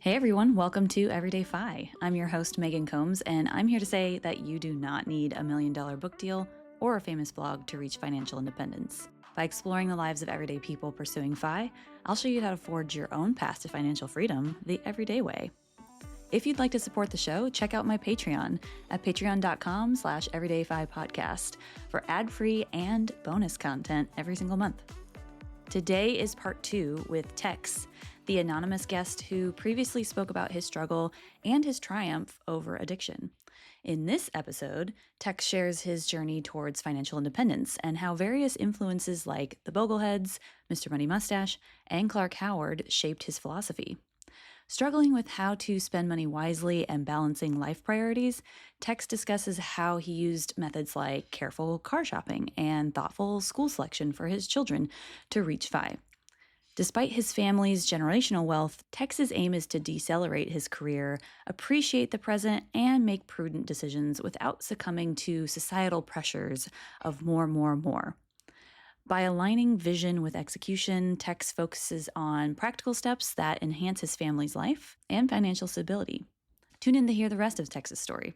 Hey everyone, welcome to Everyday Fi. I'm your host, Megan Combs, and I'm here to say that you do not need a $1 million book deal or a famous blog to reach financial independence. By exploring the lives of everyday people pursuing Fi, I'll show you how to forge your own path to financial freedom the everyday way. If you'd like to support the show, check out my Patreon at patreon.com/everydayfipodcast for ad-free and bonus content every single month. Today is part 2 with Tex, the anonymous guest who previously spoke about his struggle and his triumph over addiction. In this episode, Tex shares his journey towards financial independence and how various influences like the Bogleheads, Mr. Money Mustache, and Clark Howard shaped his philosophy. Struggling with how to spend money wisely and balancing life priorities, Tex discusses how he used methods like careful car shopping and thoughtful school selection for his children to reach Fi. Despite his family's generational wealth, Tex's aim is to decelerate his career, appreciate the present, and make prudent decisions without succumbing to societal pressures of more. By aligning vision with execution, Tex focuses on practical steps that enhance his family's life and financial stability. Tune in to hear the rest of Tex's story.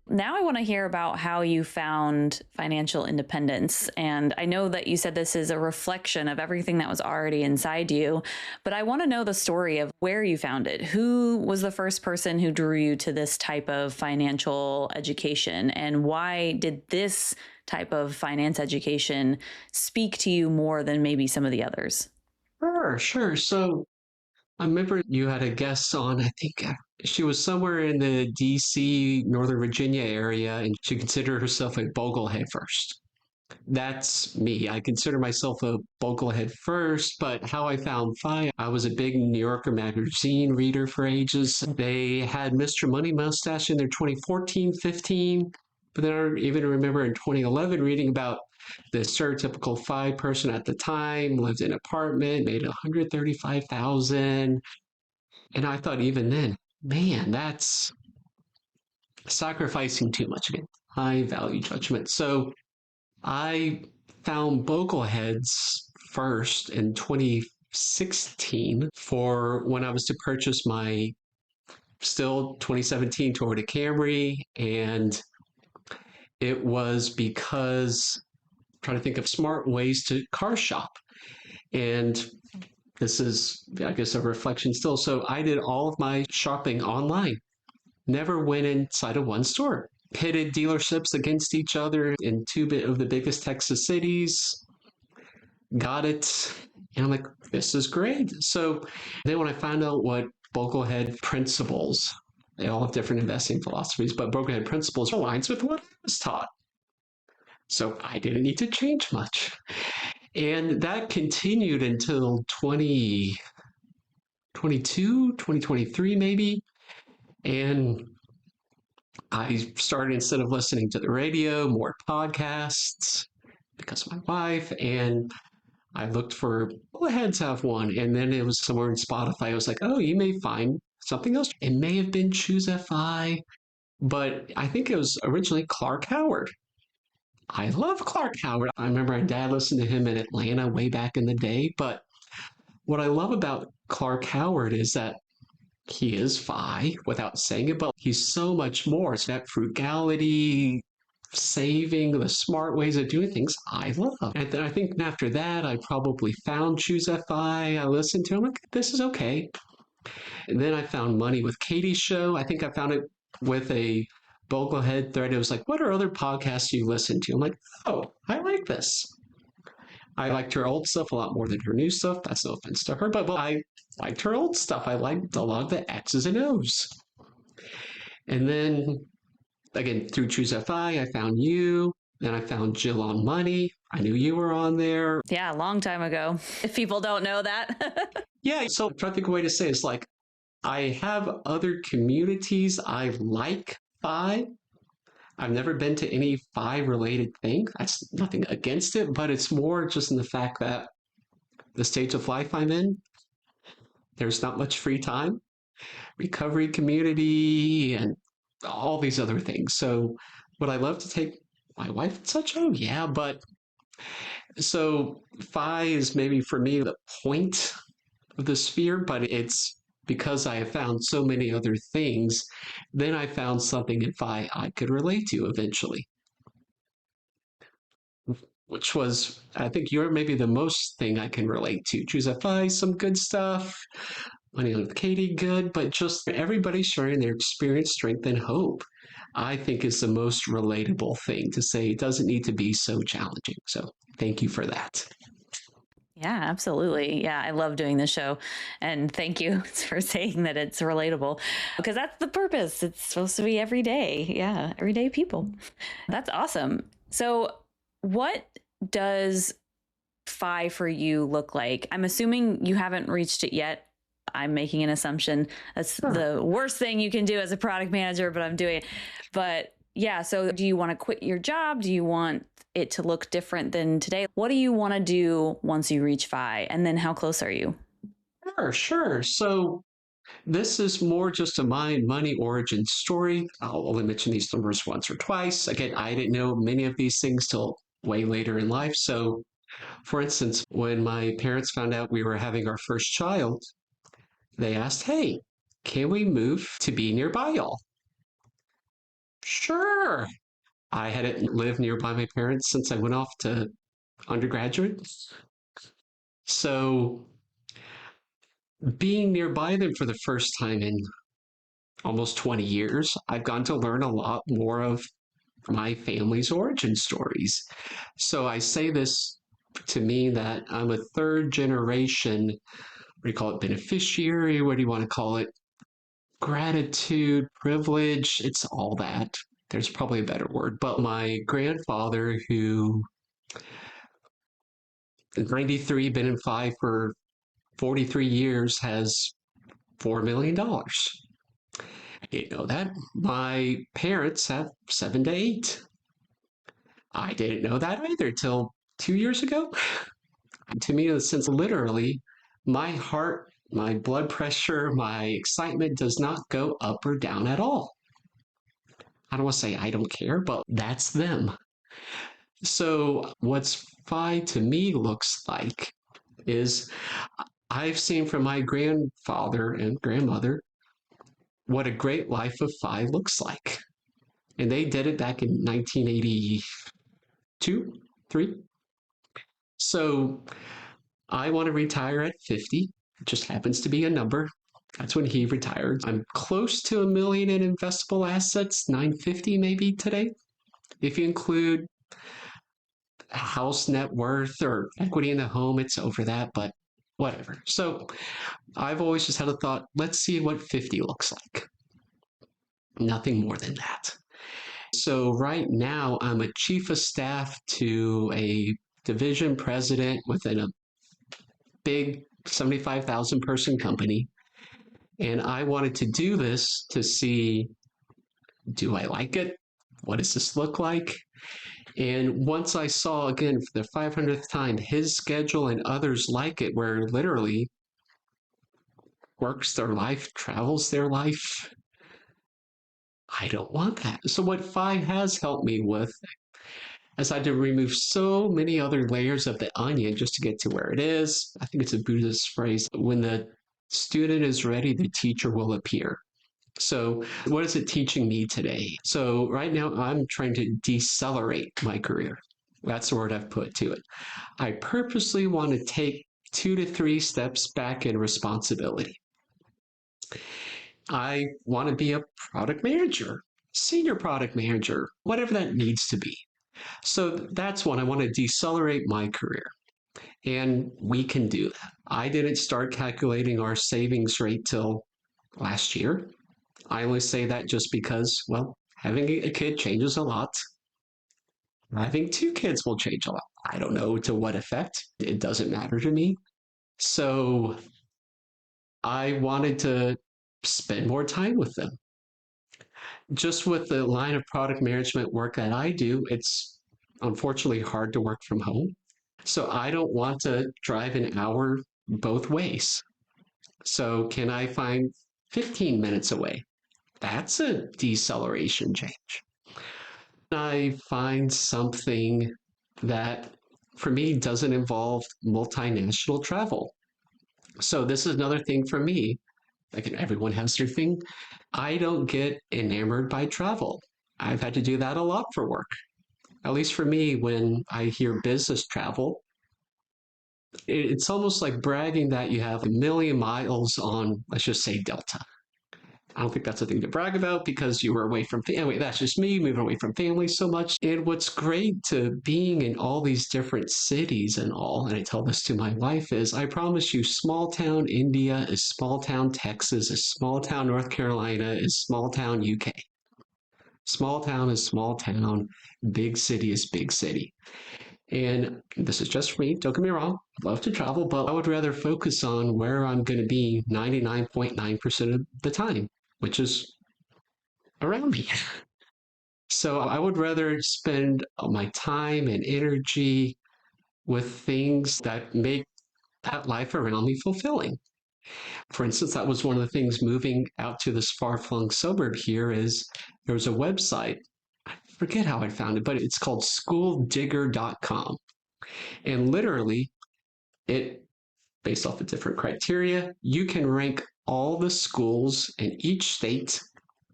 Now I want to hear about how you found financial independence. And I know that you said this is a reflection of everything that was already inside you, but I want to know the story of where you found it. Who was the first person who drew you to this type of financial education? And why did this type of finance education speak to you more than maybe some of the others? Sure. So I remember you had a guest on, I think she was somewhere in the DC, Northern Virginia area, and she considered herself a Boglehead first. That's me. I consider myself a Boglehead first, but how I found Fi, I was a big New Yorker magazine reader for ages. They had Mr. Money Mustache in their 2014, 15, but then I even remember in 2011 reading about the stereotypical Fi person at the time, lived in an apartment, made 135,000. And I thought even then, man, that's sacrificing too much again. High value judgment. So I found Bogleheads first in 2016 for when I was to purchase my still 2017 Toyota Camry. And it was because I'm trying to think of smart ways to car shop. And this is, I guess, a reflection still. So I did all of my shopping online, never went inside of one store. Pitted dealerships against each other in two of the biggest Texas cities, got it. And I'm like, this is great. So then when I found out what Boglehead principles, they all have different investing philosophies, but Boglehead principles aligns with what I was taught. So I didn't need to change much. And that continued until 2022, 2023, maybe. And I started, instead of listening to the radio, more podcasts because of my wife. And I looked for, Bogleheads have one. And then it was somewhere in Spotify. I was like, oh, you may find something else. It may have been Choose FI, but I think it was originally Clark Howard. I love Clark Howard. I remember my dad listened to him in Atlanta way back in the day. But what I love about Clark Howard is that he is Fi without saying it, but he's so much more. It's that frugality, saving, the smart ways of doing things I love. And then I think after that, I probably found Choose FI. I listened to him, like, this is okay. And then I found Money with Katie's show. I think I found it with a Boglehead thread. It was like, what are other podcasts you listen to? I'm like, oh, I like this. I liked her old stuff a lot more than her new stuff. That's no offense to her, but I liked her old stuff. I liked a lot of the X's and O's. And then again, through Choose FI, I found you. Then I found Jill on Money. I knew you were on there. Yeah, a long time ago, if people don't know that. Yeah, so I'm trying to think of a way to say it. It's like I have other communities I like Fi. I've never been to any Fi related thing. That's nothing against it, but it's more just in the fact that the stage of life I'm in, there's not much free time, recovery community, and all these other things. So would I love to take my wife and such? Oh, yeah, but So phi is maybe for me the point of the sphere, but it's because I have found so many other things, then I found something in phi I could relate to eventually, which was, I think you're maybe the most thing I can relate to. Choose a phi, some good stuff, money with Katie, good, but just everybody sharing their experience, strength, and hope. I think is the most relatable thing to say. It doesn't need to be so challenging. So thank you for that. Yeah, absolutely. Yeah, I love doing this show. And thank you for saying that it's relatable because that's the purpose. It's supposed to be every day. Yeah, everyday people. That's awesome. So, what does phi for you look like? I'm assuming you haven't reached it yet. I'm making an assumption. That's the worst thing you can do as a product manager, but I'm doing it. But yeah, so do you want to quit your job? Do you want it to look different than today? What do you want to do once you reach phi? And then how close are you? Sure, sure. So this is more just a mind money origin story. I'll only mention these numbers once or twice. Again, I didn't know many of these things till way later in life. So, for instance, when my parents found out we were having our first child, they asked, "Hey, can we move to be nearby y'all?" Sure. I hadn't lived nearby my parents since I went off to undergraduate. So, being nearby them for the first time in almost 20 years, I've gotten to learn a lot more of my family's origin stories. So I say this to mean that I'm a third generation, what do you call it, beneficiary? What do you want to call it? Gratitude, privilege, it's all that. There's probably a better word. But my grandfather, who 93, been in phi for 43 years, has $4 million. I didn't know that. My parents have 7 to 8. I didn't know that either till 2 years ago. To me, in a sense, literally, my heart, my blood pressure, my excitement does not go up or down at all. I don't want to say I don't care, but that's them. So, what's phi to me looks like is I've seen from my grandfather and grandmother what a great life of phi looks like. And they did it back in 1982, 3. So I want to retire at 50. It just happens to be a number. That's when he retired. I'm close to $1 million in investable assets, 950 maybe today. If you include house net worth or equity in the home, it's over that, but whatever. So I've always just had a thought, let's see what 50 looks like. Nothing more than that. So right now I'm a chief of staff to a division president within a big 75,000 person company. And I wanted to do this to see, do I like it? What does this look like? And once I saw again for the 500th time his schedule and others like it, where literally works their life, travels their life, I don't want that. So, what Phi has helped me with is I had to remove so many other layers of the onion just to get to where it is. I think it's a Buddhist phrase when the student is ready, the teacher will appear. So, what is it teaching me today? So, right now, I'm trying to decelerate my career. That's the word I've put to it. I purposely want to take 2 to 3 steps back in responsibility. I want to be a product manager, senior product manager, whatever that needs to be. So, that's one. I want to decelerate my career. And we can do that. I didn't start calculating our savings rate till last year. I only say that just because, well, having a kid changes a lot. Having 2 kids will change a lot. I don't know to what effect. It doesn't matter to me. So I wanted to spend more time with them. Just with the line of product management work that I do, it's unfortunately hard to work from home. So I don't want to drive an hour both ways. So can I find 15 minutes away? That's a deceleration change. I find something that for me doesn't involve multinational travel. So this is another thing for me. Like everyone has their thing. I don't get enamored by travel. I've had to do that a lot for work. At least for me, when I hear business travel, it's almost like bragging that you have a million miles on, let's just say, Delta. I don't think that's a thing to brag about because you were away from family. That's just me moving away from family so much. And what's great to being in all these different cities and all, and I tell this to my wife, is I promise you, small town India is small town Texas, is small town North Carolina, is small town UK. Small town is small town, big city is big city. And this is just for me, don't get me wrong, I love to travel, but I would rather focus on where I'm going to be 99.9% of the time, which is around me. So I would rather spend my time and energy with things that make that life around me fulfilling. For instance, that was one of the things moving out to this far-flung suburb here is there was a website. I forget how I found it, but it's called schooldigger.com. And literally, it, based off of different criteria, you can rank all the schools in each state,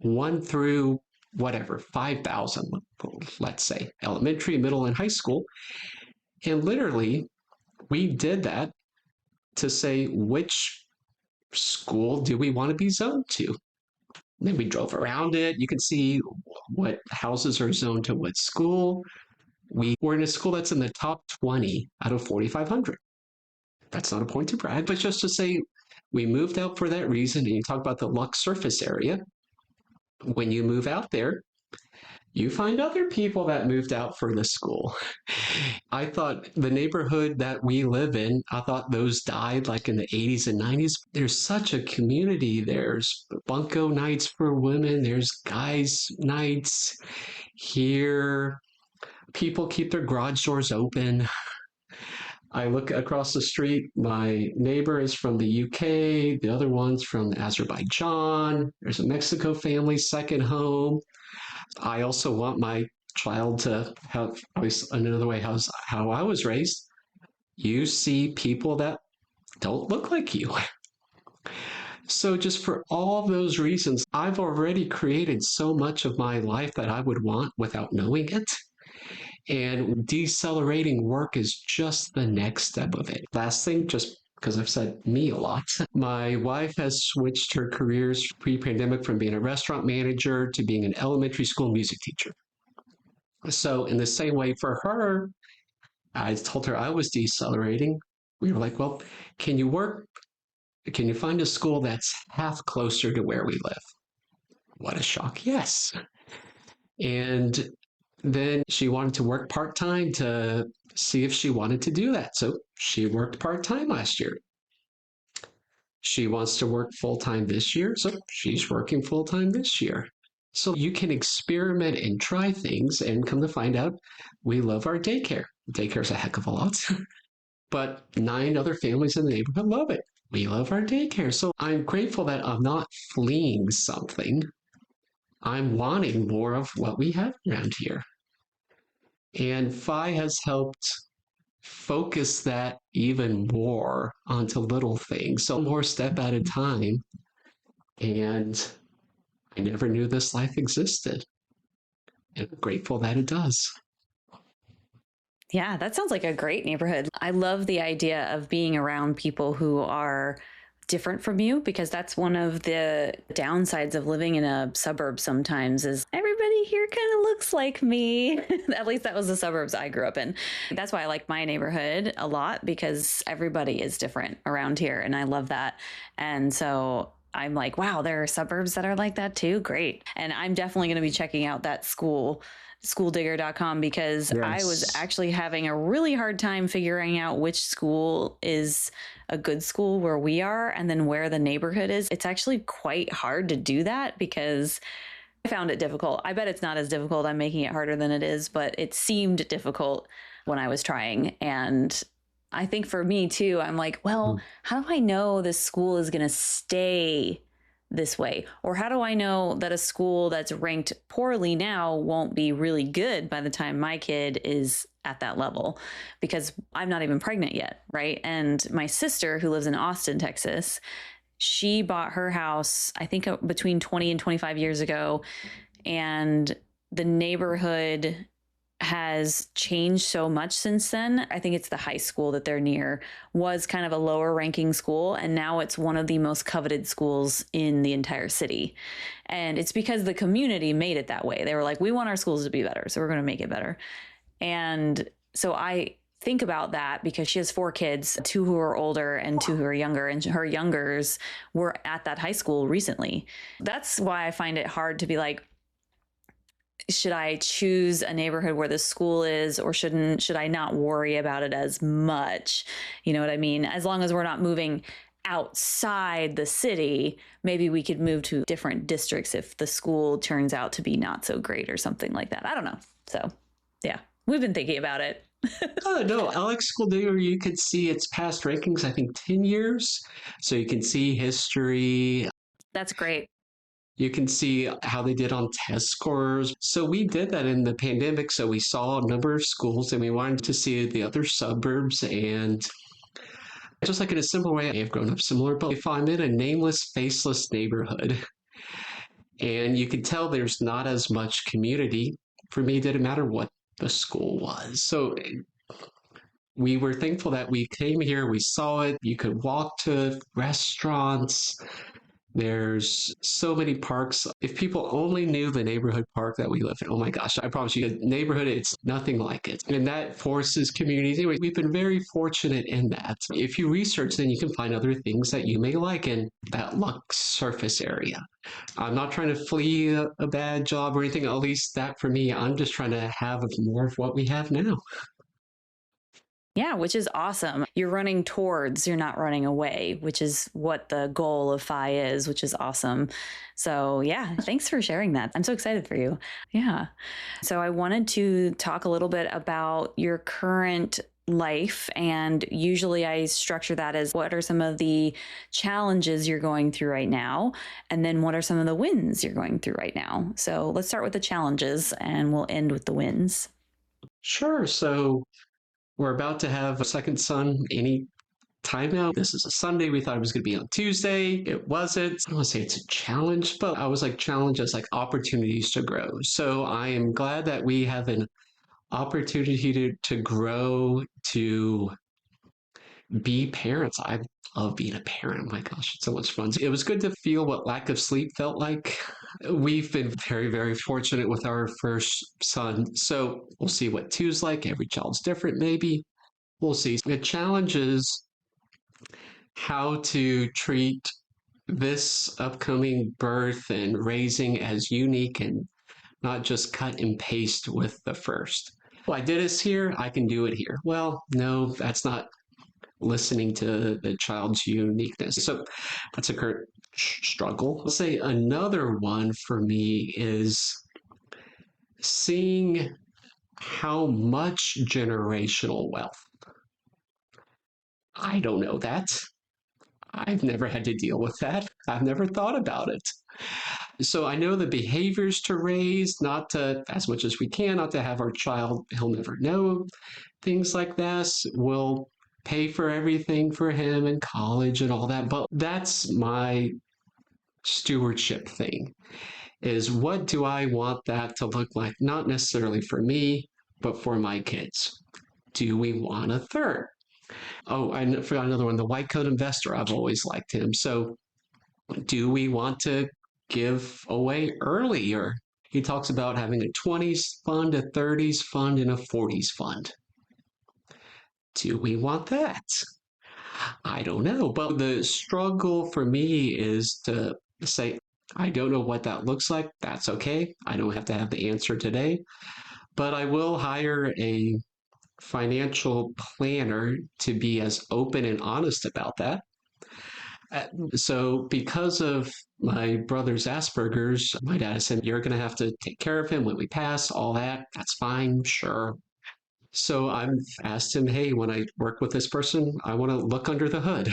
1 through whatever, 5,000, let's say, elementary, middle, and high school. And literally, we did that to say which school do we want to be zoned to. And then we drove around it. You can see what houses are zoned to what school. We were in a school that's in the top 20 out of 4,500. That's not a point to brag, but just to say we moved out for that reason. And you talk about the Lux surface area. When you move out there, you find other people that moved out for the school. I thought the neighborhood that we live in, I thought those died like in the 80s and 90s. There's such a community. There's bunco nights for women, there's guys' nights here. People keep their garage doors open. I look across the street. My neighbor is from the UK. The other one's from Azerbaijan. There's a Mexico family, second home. I also want my child to have, at least another way, how I was raised. You see people that don't look like you. So, just for all those reasons, I've already created so much of my life that I would want without knowing it. And decelerating work is just the next step of it. Last thing, just because I've said me a lot, my wife has switched her careers pre-pandemic from being a restaurant manager to being an elementary school music teacher. So, in the same way for her, I told her I was decelerating. We were like, well, can you work? Can you find a school that's half closer to where we live? What a shock. Yes. And then she wanted to work part time to see if she wanted to do that. So she worked part time last year. She wants to work full time this year. So she's working full time this year. So you can experiment and try things and come to find out we love our daycare. Daycare's a heck of a lot. But 9 other families in the neighborhood love it. We love our daycare. So I'm grateful that I'm not fleeing something. I'm wanting more of what we have around here. And Phi has helped focus that even more onto little things. So more step at a time. And I never knew this life existed. And I'm grateful that it does. Yeah, that sounds like a great neighborhood. I love the idea of being around people who are different from you, because that's one of the downsides of living in a suburb sometimes is everybody here kind of looks like me. At least that was the suburbs I grew up in. That's why I like my neighborhood a lot, because everybody is different around here, and I love that. And so I'm like, wow, there are suburbs that are like that too. Great. And I'm definitely going to be checking out that schooldigger.com, because yes. I was actually having a really hard time figuring out which school is a good school where we are and then where the neighborhood is. It's actually quite hard to do that because I found it difficult. I bet it's not as difficult. I'm making it harder than it is, but it seemed difficult when I was trying. And I think for me too, I'm like, well, how do I know this school is going to stay this way? Or how do I know that a school that's ranked poorly now won't be really good by the time my kid is at that level? Because I'm not even pregnant yet, right? And my sister, who lives in Austin, Texas, she bought her house, I think between 20 and 25 years ago. And the neighborhood has changed so much since then. I think it's the high school that they're near was kind of a lower ranking school, and now it's one of the most coveted schools in the entire city. And it's because the community made it that way. They were like, we want our schools to be better, so we're going to make it better. And so I think about that because she has 4 kids, 2 who are older and 2 who are younger, and her youngers were at that high school recently. That's why I find it hard to be like, should I choose a neighborhood where the school is, or should I not worry about it as much? You know what I mean? As long as we're not moving outside the city, maybe we could move to different districts if the school turns out to be not so great or something like that. I don't know. So yeah, we've been thinking about it. Oh, no, Alex School there, you could see its past rankings, I think 10 years. So you can see history. That's great. You can see how they did on test scores. So we did that in the pandemic. So we saw a number of schools and we wanted to see the other suburbs. And just like in a simple way, I have grown up similar, but if I'm in a nameless, faceless neighborhood and you can tell there's not as much community, for me, it didn't matter what the school was. So we were thankful that we came here, we saw it. You could walk to restaurants. There's so many parks. If people only knew the neighborhood park that we live in, oh my gosh, I promise you, the neighborhood, it's nothing like it. And that forces communities. Anyway, we've been very fortunate in that. If you research, then you can find other things that you may like in that Lux surface area. I'm not trying to flee a bad job or anything, at least that for me, I'm just trying to have more of what we have now. Yeah, which is awesome. You're running towards, you're not running away, which is what the goal of FI is, which is awesome. So, yeah, thanks for sharing that. I'm so excited for you. Yeah. So, I wanted to talk a little bit about your current life. And usually I structure that as what are some of the challenges you're going through right now? And then what are some of the wins you're going through right now? So, let's start with the challenges and we'll end with the wins. Sure. So we're about to have a second son any time now. This is a Sunday. We thought it was going to be on Tuesday. It wasn't. I don't want to say it's a challenge, but I was like challenge as like opportunities to grow. So I am glad that we have an opportunity to grow, to be parents. I love being a parent. Oh my gosh, it's so much fun. It was good to feel what lack of sleep felt like. We've been very, very fortunate with our first son. So we'll see what two's like. Every child's different, maybe. We'll see. The challenge is how to treat this upcoming birth and raising as unique and not just cut and paste with the first. Well, I did this here, I can do it here. Well, no, that's not listening to the child's uniqueness. So that's a current struggle. I'll say another one for me is seeing how much generational wealth. I don't know that. I've never had to deal with that. I've never thought about it. So I know the behaviors to raise, not to, as much as we can, not to have our child, he'll never know things like this. We'll pay for everything for him in college and all that. But that's my stewardship thing, is what do I want that to look like? Not necessarily for me, but for my kids. Do we want a third? Oh, I forgot another one, the white coat investor. I've always liked him. So do we want to give away earlier? He talks about having a 20s fund, a 30s fund, and a 40s fund. Do we want that? I don't know. But the struggle for me is to say, I don't know what that looks like. That's okay. I don't have to have the answer today. But I will hire a financial planner to be as open and honest about that. So, because of my brother's Asperger's, my dad said, you're going to have to take care of him when we pass, all that. That's fine, sure. So, I've asked him, hey, when I work with this person, I want to look under the hood.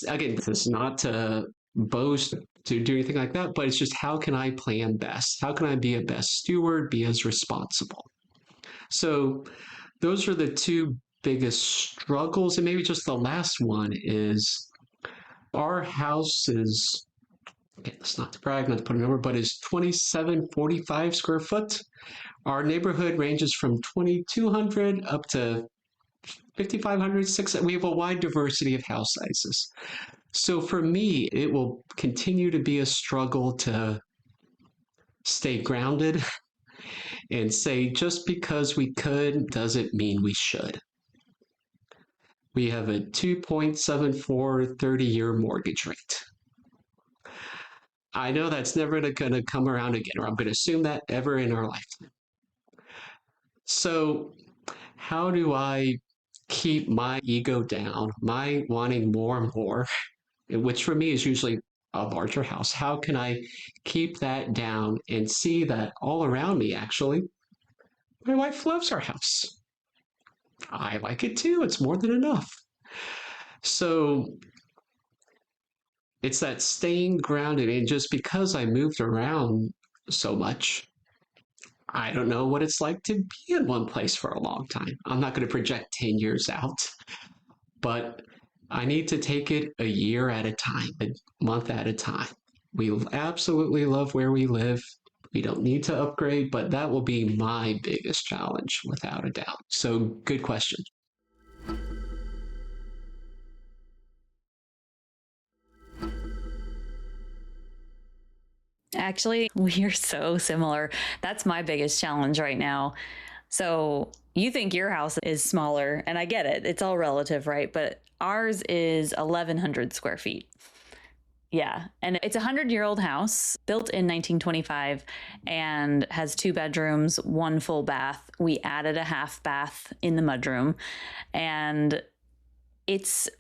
Again, this is not to boast to do anything like that, but it's just how can I plan best? How can I be a best steward, be as responsible? So those are the two biggest struggles. And maybe just the last one is our house is, okay, that's not to brag, not to put a number, but is 2,745 square foot. Our neighborhood ranges from 2,200 up to 5,500, 6. We have a wide diversity of house sizes. So for me, it will continue to be a struggle to stay grounded and say just because we could doesn't mean we should. We have a 2.74 30-year mortgage rate. I know that's never going to come around again, or I'm going to assume that ever in our lifetime. So, how do I keep my ego down, my wanting more and more, which for me is usually a larger house? How can I keep that down and see that all around me, actually, my wife loves our house? I like it too. It's more than enough. So it's that staying grounded. And just because I moved around so much, I don't know what it's like to be in one place for a long time. I'm not going to project 10 years out, but I need to take it a year at a time, a month at a time. We absolutely love where we live. We don't need to upgrade, but that will be my biggest challenge without a doubt. So, good question. Actually, we are so similar. That's my biggest challenge right now. So you think your house is smaller, and I get it. It's all relative, right? But ours is 1,100 square feet. Yeah. And it's a 100-year-old house built in 1925 and has 2 bedrooms, 1 full bath. We added a half bath in the mudroom, and it's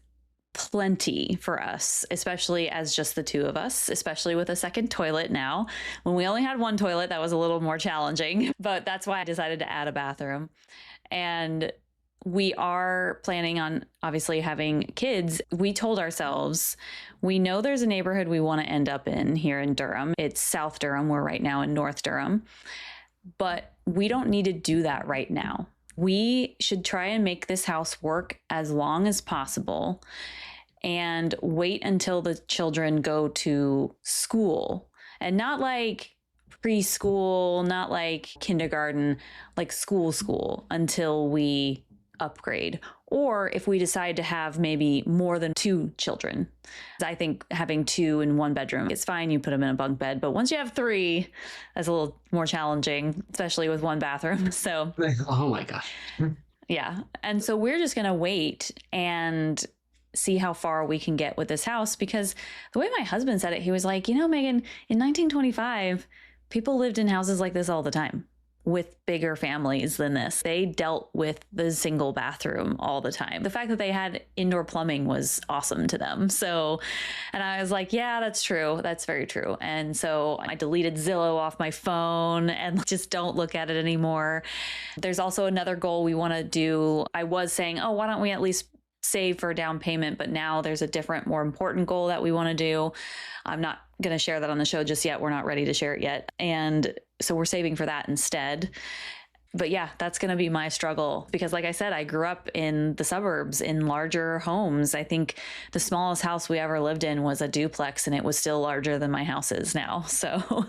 plenty for us, especially as just the 2 of us, especially with a second toilet now. When we only had 1 toilet, that was a little more challenging, but that's why I decided to add a bathroom. And we are planning on obviously having kids. We told ourselves, we know there's a neighborhood we want to end up in here in Durham. It's South Durham. We're right now in North Durham, but we don't need to do that right now. We should try and make this house work as long as possible and wait until the children go to school, and not like preschool, not like kindergarten, like school until we upgrade. Or if we decide to have maybe more than 2 children. I think having 2 in 1 bedroom is fine. You put them in a bunk bed. But once you have 3, that's a little more challenging, especially with 1 bathroom. So, oh my gosh. Yeah. And so we're just going to wait and see how far we can get with this house, because the way my husband said it, he was like, Megan, in 1925, people lived in houses like this all the time with bigger families than this. They dealt with the single bathroom all the time. The fact that they had indoor plumbing was awesome to them. So, and I was like, yeah, that's true. That's very true. And so I deleted Zillow off my phone and just don't look at it anymore. There's also another goal we want to do. I was saying, oh, why don't we at least save for a down payment? But now there's a different, more important goal that we want to do. I'm not going to share that on the show just yet. We're not ready to share it yet. And so we're saving for that instead. But yeah, that's going to be my struggle, because like I said, I grew up in the suburbs in larger homes. I think the smallest house we ever lived in was a duplex, and it was still larger than my house is now. So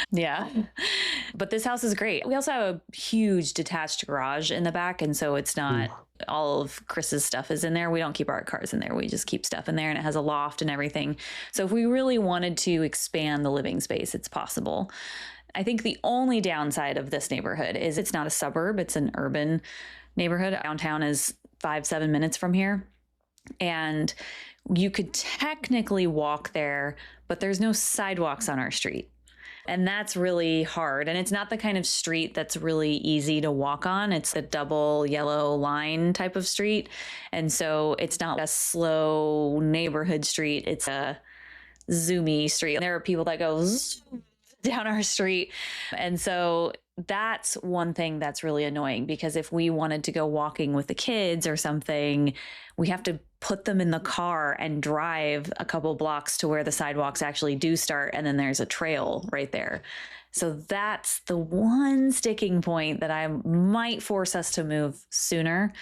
yeah, but this house is great. We also have a huge detached garage in the back. And so it's not all of Chris's stuff is in there. We don't keep our cars in there. We just keep stuff in there, and it has a loft and everything. So if we really wanted to expand the living space, it's possible. I think the only downside of this neighborhood is it's not a suburb. It's an urban neighborhood. Downtown is 5-7 minutes from here. And you could technically walk there, but there's no sidewalks on our street. And that's really hard. And it's not the kind of street that's really easy to walk on. It's a double yellow line type of street. And so it's not a slow neighborhood street. It's a zoomy street. There are people that go down our street. And so that's one thing that's really annoying, because if we wanted to go walking with the kids or something, we have to put them in the car and drive a couple blocks to where the sidewalks actually do start. And then there's a trail right there. So that's the one sticking point that I might force us to move sooner,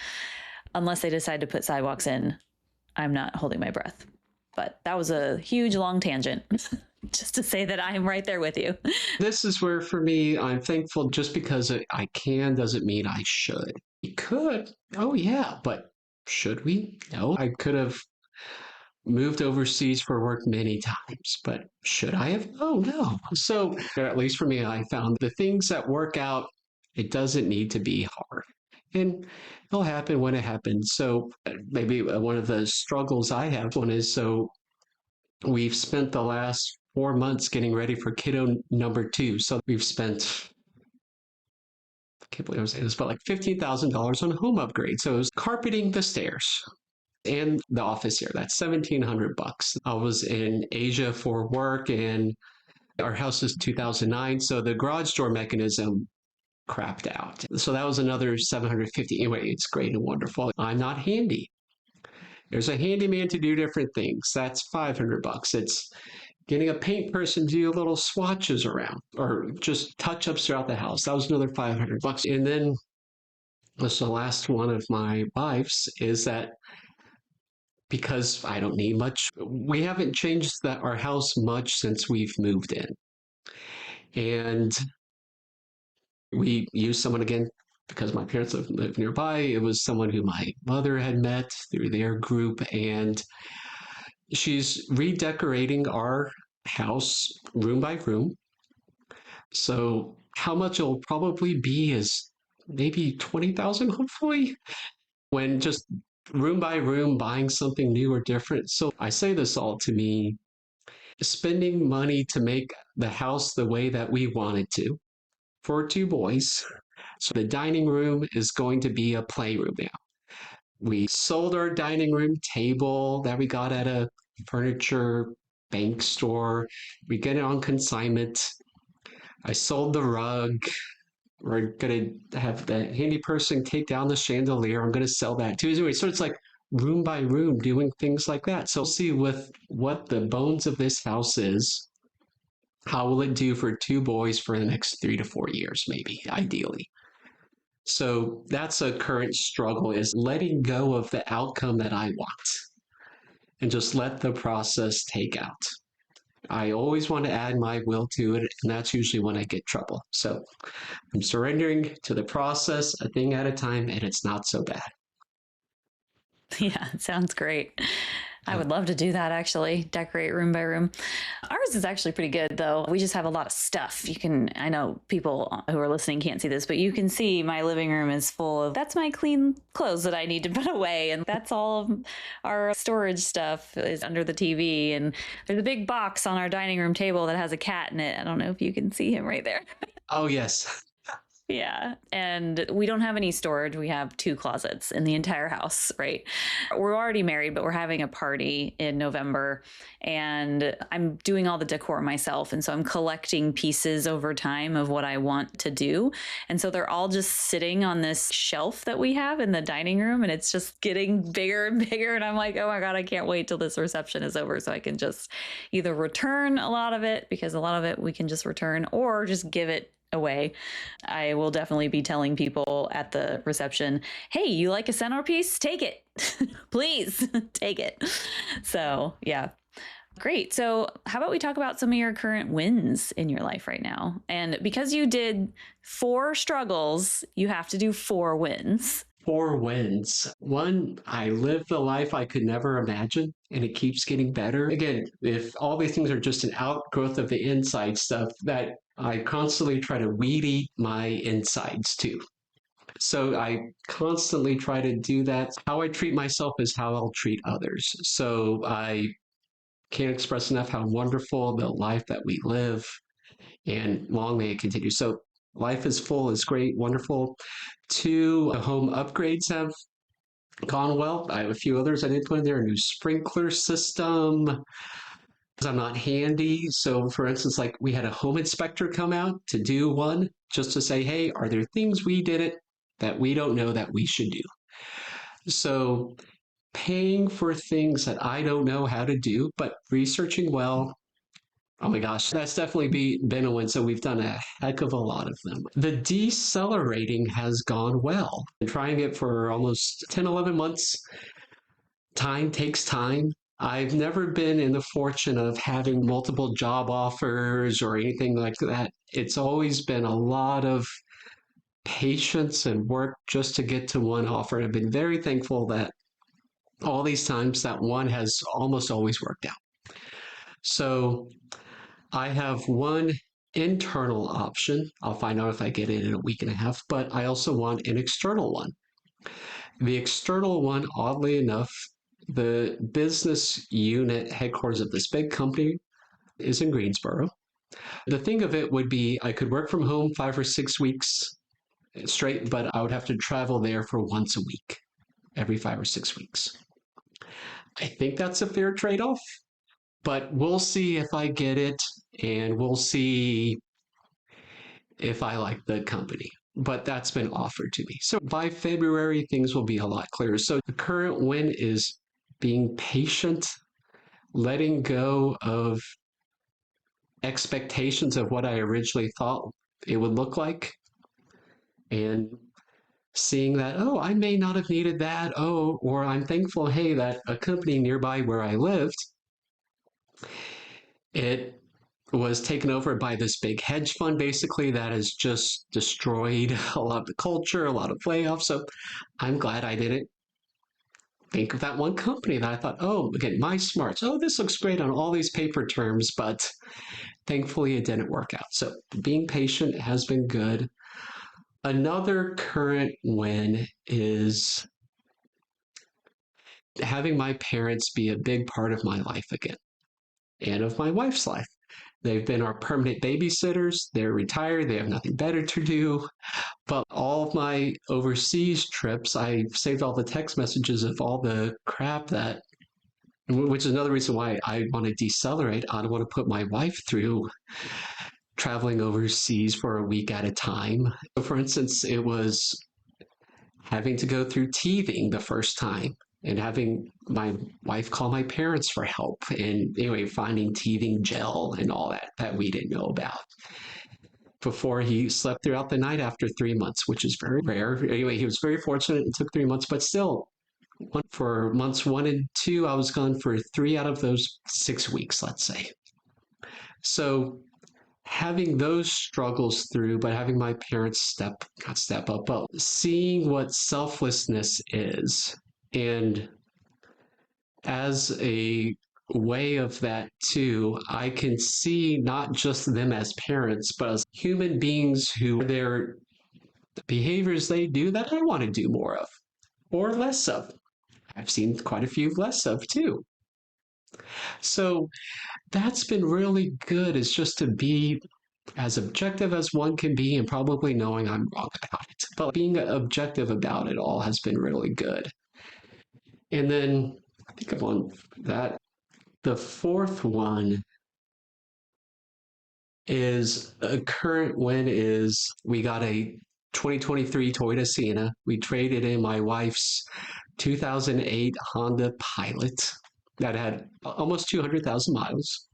unless they decide to put sidewalks in. I'm not holding my breath. But that was a huge, long tangent, just to say that I'm right there with you. This is where, for me, I'm thankful. Just because I can doesn't mean I should. We could. Oh, yeah. But should we? No. I could have moved overseas for work many times, but should I have? Oh, no. So, at least for me, I found the things that work out, it doesn't need to be hard. And it'll happen when it happens. So, maybe one of the struggles I have one is, so we've spent the last 4 months getting ready for kiddo number 2. So we've spent, I can't believe I was saying this, but like $15,000 on home upgrade. So it was carpeting the stairs and the office here. That's $1,700. I was in Asia for work, and our house is 2009. So the garage door mechanism crapped out. So that was another 750. Anyway, it's great and wonderful. I'm not handy. There's a handyman to do different things. That's $500. It's getting a paint person to do little swatches around or just touch ups throughout the house. That was another $500. And then the last one of my wife's is that, because I don't need much, we haven't changed our house much since we've moved in. And we used someone, again, because my parents live nearby. It was someone who my mother had met through their group, and she's redecorating our house room by room. So how much it'll probably be is maybe 20,000, hopefully, when just room by room buying something new or different. So I say this all to me, spending money to make the house the way that we want it to for 2 boys. So the dining room is going to be a playroom now. We sold our dining room table that we got at a furniture bank store. We get it on consignment. I sold the rug. We're going to have the handy person take down the chandelier. I'm going to sell that too. Anyway, so it's like room by room doing things like that. So we'll see with what the bones of this house is. How will it do for 2 boys for the next 3 to 4 years, maybe, ideally. So that's a current struggle, is letting go of the outcome that I want and just let the process take out. I always want to add my will to it, and that's usually when I get trouble. So I'm surrendering to the process, a thing at a time, and it's not so bad. Yeah, it sounds great. I would love to do that, actually, decorate room by room. Ours is actually pretty good, though. We just have a lot of stuff. I know people who are listening can't see this, but you can see my living room is full of, that's my clean clothes that I need to put away. And that's all of our storage stuff is under the TV. And there's a big box on our dining room table that has a cat in it. I don't know if you can see him right there. Oh, yes. Yeah. And we don't have any storage. We have 2 closets in the entire house, right? We're already married, but we're having a party in November, and I'm doing all the decor myself. And so I'm collecting pieces over time of what I want to do. And so they're all just sitting on this shelf that we have in the dining room, and it's just getting bigger and bigger. And I'm like, oh my God, I can't wait till this reception is over so I can just either return a lot of it, because a lot of it we can just return, or just give it away. I will definitely be telling people at the reception, hey, you like a centerpiece? Take it. Please take it. So yeah. Great. So how about we talk about some of your current wins in your life right now? And because you did 4 struggles, you have to do 4 wins. 4 wins. 1, I live the life I could never imagine, and it keeps getting better. Again, if all these things are just an outgrowth of the inside stuff, that I constantly try to weed eat my insides too. So I constantly try to do that. How I treat myself is how I'll treat others. So I can't express enough how wonderful the life that we live, and long may it continue. So life is full, is great, wonderful. 2, home upgrades have gone well. I have a few others I didn't put in there. A new sprinkler system, because I'm not handy. So for instance, like we had a home inspector come out to do one, just to say, hey, are there things we did it that we don't know that we should do? So paying for things that I don't know how to do, but researching well. Oh my gosh, that's definitely been a win. So we've done a heck of a lot of them. The decelerating has gone well. Been trying it for almost 10, 11 months. Time takes time. I've never been in the fortune of having multiple job offers or anything like that. It's always been a lot of patience and work just to get to one offer. And I've been very thankful that all these times that one has almost always worked out. So I have one internal option. I'll find out if I get it in a week and a half, but I also want an external one. The external one, oddly enough, the business unit headquarters of this big company is in Greensboro. The thing of it would be I could work from home 5 or 6 weeks straight, but I would have to travel there for once a week, every 5 or 6 weeks. I think that's a fair trade off, but we'll see if I get it and we'll see if I like the company. But that's been offered to me. So by February, things will be a lot clearer. So the current win is being patient, letting go of expectations of what I originally thought it would look like, and seeing that, oh, I may not have needed that. Oh, or I'm thankful, hey, that a company nearby where I lived, it was taken over by this big hedge fund, basically, that has just destroyed a lot of the culture, a lot of layoffs. So I'm glad I didn't think of that one company that I thought, oh, again, my smarts. Oh, this looks great on all these paper terms, but thankfully it didn't work out. So being patient has been good. Another current win is having my parents be a big part of my life again and of my wife's life. They've been our permanent babysitters. They're retired. They have nothing better to do. But all of my overseas trips, I saved all the text messages of all the crap that, which is another reason why I want to decelerate. I don't want to put my wife through traveling overseas for a week at a time. So for instance, it was having to go through teething the first time and having my wife call my parents for help, and anyway, finding teething gel and all that we didn't know about before he slept throughout the night after 3 months, which is very rare. Anyway, he was very fortunate. It took 3 months, but still, for months 1 and 2, I was gone for 3 out of those 6 weeks, let's say. So having those struggles through, but having my parents step up, but seeing what selflessness is, and as a way of that too, I can see not just them as parents, but as human beings who their behaviors they do that I want to do more of or less of. I've seen quite a few less of too. So that's been really good, is just to be as objective as one can be, and probably knowing I'm wrong about it. But being objective about it all has been really good. And then I think I'm on that. The fourth one is a current win is we got a 2023 Toyota Sienna. We traded in my wife's 2008 Honda Pilot that had almost 200,000 miles.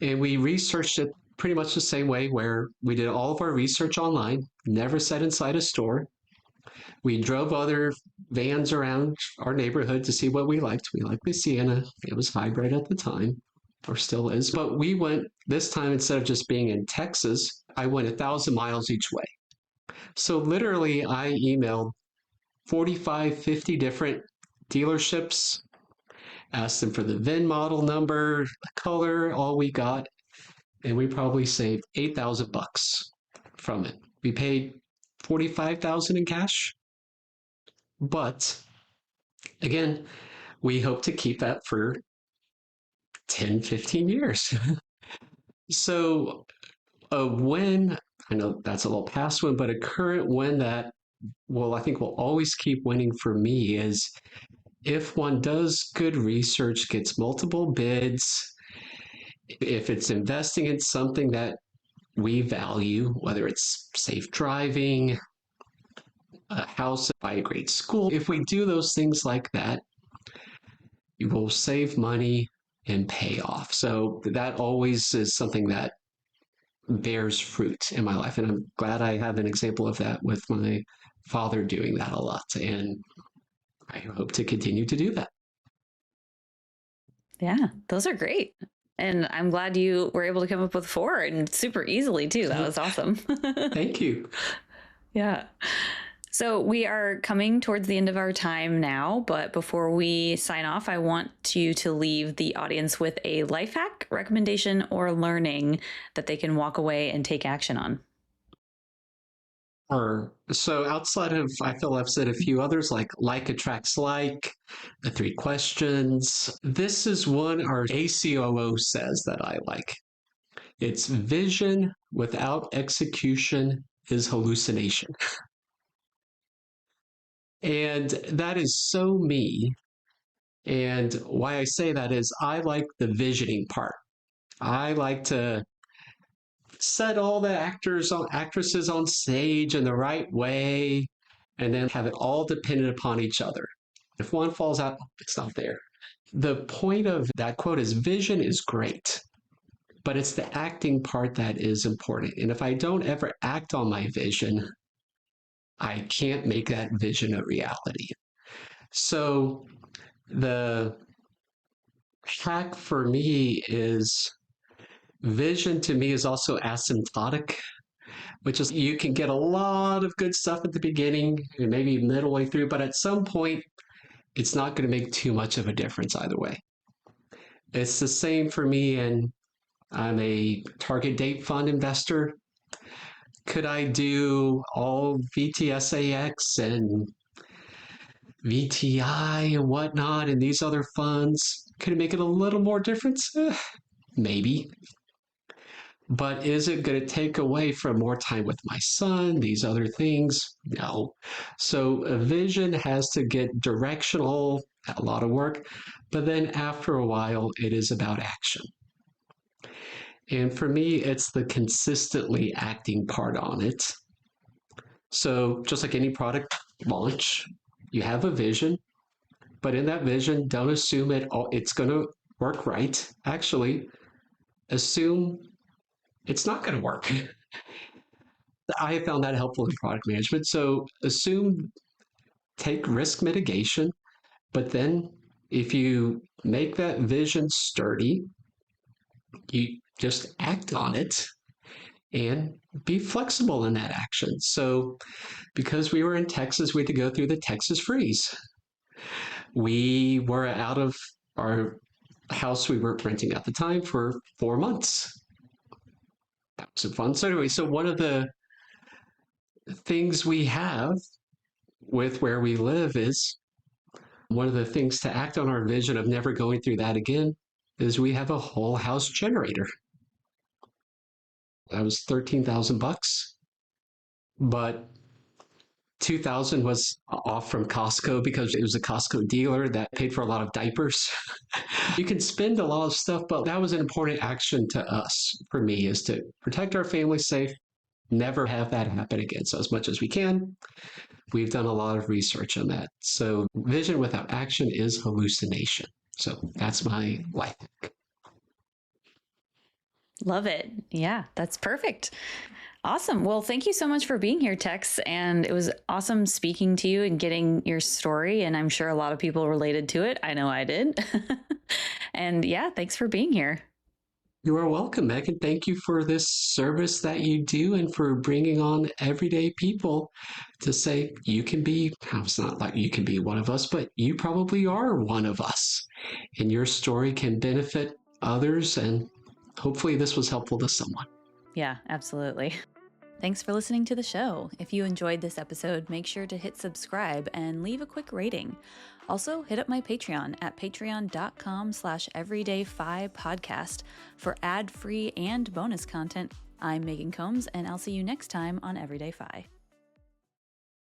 And we researched it pretty much the same way, where we did all of our research online, never sat inside a store. We drove other vans around our neighborhood to see what we liked. We liked the Sienna. It was hybrid at the time, or still is. But we went this time, instead of just being in Texas, I went 1,000 miles each way. So literally, I emailed 45, 50 different dealerships, asked them for the VIN model number, the color, all we got, and we probably saved $8,000 from it. We paid $45,000 in cash, but again, we hope to keep that for 10, 15 years. So a win, I know that's a little past win, but a current win that, well, I think will always keep winning for me is if one does good research, gets multiple bids, if it's investing in something that we value, whether it's safe driving, a house by a great school, if we do those things like that, you will save money and pay off. So that always is something that bears fruit in my life. And I'm glad I have an example of that with my father doing that a lot. And I hope to continue to do that. Yeah, those are great. And I'm glad you were able to come up with 4 and super easily too. That was awesome. Thank you. Yeah. So we are coming towards the end of our time now, but before we sign off, I want you to leave the audience with a life hack, recommendation, or learning that they can walk away and take action on. So outside of, I feel I've said a few others like attracts like, the 3 questions. This is one our ACOO says that I like. It's vision without execution is hallucination. And that is so me. And why I say that is I like the visioning part. I like to set all the actresses on stage in the right way and then have it all dependent upon each other. If one falls out, it's not there. The point of that quote is vision is great, but it's the acting part that is important. And if I don't ever act on my vision, I can't make that vision a reality. So the hack for me is vision to me is also asymptotic, which is you can get a lot of good stuff at the beginning and maybe middle way through, but at some point, it's not going to make too much of a difference either way. It's the same for me, and I'm a target date fund investor. Could I do all VTSAX and VTI and whatnot and these other funds? Could it make it a little more difference? Maybe. But is it going to take away from more time with my son, these other things? No. So a vision has to get directional, a lot of work, but then after a while, it is about action. And for me, it's the consistently acting part on it. So just like any product launch, you have a vision, but in that vision, don't assume it's going to work right. Actually, assume it's not going to work. I have found that helpful in product management. So take risk mitigation, but then if you make that vision sturdy, you just act on it and be flexible in that action. So because we were in Texas, we had to go through the Texas freeze. We were out of our house we were renting at the time for 4 months. That was fun. So anyway, so one of the things we have with where we live is one of the things to act on our vision of never going through that again is we have a whole house generator. That was $13,000, but 2,000 was off from Costco because it was a Costco dealer that paid for a lot of diapers. You can spend a lot of stuff, but that was an important action to us, for me, is to protect our family safe, never have that happen again. So as much as we can, we've done a lot of research on that. So vision without action is hallucination. So that's my life hack. Love it. Yeah, that's perfect. Awesome. Well, thank you so much for being here, Tex. And it was awesome speaking to you and getting your story. And I'm sure a lot of people related to it. I know I did. And yeah, thanks for being here. You are welcome, Megan. Thank you for this service that you do and for bringing on everyday people to say you can be, it's not like you can be one of us, but you probably are one of us. And your story can benefit others. And hopefully this was helpful to someone. Yeah, absolutely. Thanks for listening to the show. If you enjoyed this episode, make sure to hit subscribe and leave a quick rating. Also, hit up my Patreon at patreon.com/everydayphi-podcast for ad-free and bonus content. I'm Megan Combs, and I'll see you next time on Everyday Phi.